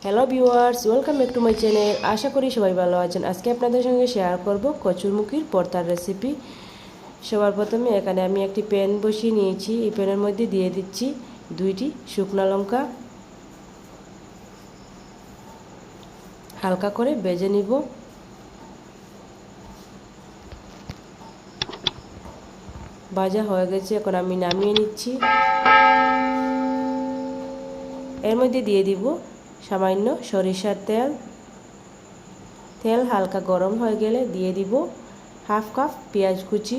Hello viewers, welcome back to my channel. আশা করি সবাই ভালো আছেন। আজকে আপনাদের সঙ্গে শেয়ার করব কচুরমুখির ভর্তার রেসিপি। সবার প্রথমে এখানে আমি একটি প্যান বসিয়ে নিয়েছি। এই প্যানের মধ্যে দিয়ে দিচ্ছি 2টি শুকনো লঙ্কা, হালকা করে ভেজে নিব। ভাজা হয়ে গেছে, এখন আমি নামিয়ে নিচ্ছি। এর মধ্যে দিয়ে দিব সামান্য সরিষার তেল। তেল হালকা গরম হয়ে গেলে দিয়ে দিব হাফ কাপ পেঁয়াজ কুচি,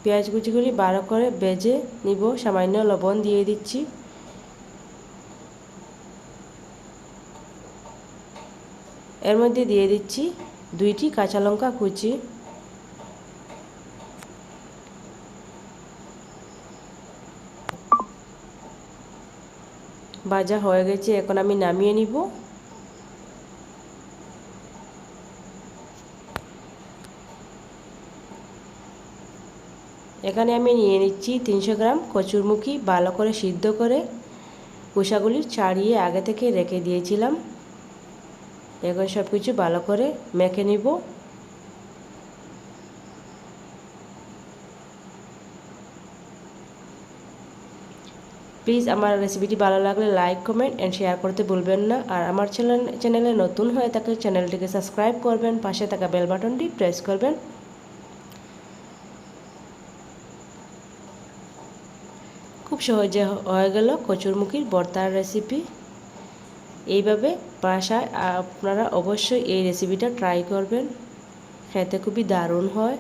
পেঁয়াজ কুচিগুলি ভালো করে ভেজে নিব। সামান্য লবণ দিয়ে দিচ্ছি। এর মধ্যে দিয়ে দিচ্ছি 2টি কাঁচা লঙ্কা কুচি। ভাজা হয়ে গেছে, এখন আমি নামিয়ে নিব। এখানে আমি নিয়ে নিচ্ছি 300 গ্রাম কচুরমুখী, ভালো করে সিদ্ধ করে খোসাগুলি ছাড়িয়ে আগে থেকে রেখে দিয়েছিলাম। এখন সব কিছু ভালো করে মেখে নিব। প্লিজ আমার রেসিপিটি ভালো লাগলে লাইক, কমেন্ট অ্যান্ড শেয়ার করতে ভুলবেন না। আর আমার চ্যানেলে নতুন হয়ে থাকলে চ্যানেলটিকে সাবস্ক্রাইব করবেন, পাশে থাকা বেল বাটনটি প্রেস করবেন। খুব সহজে হয়ে গেল কচুরমুখির ভর্তার রেসিপি। এইভাবে বাসায় আপনারা অবশ্যই এই রেসিপিটা ট্রাই করবেন, খেতে খুবই দারুণ হয়।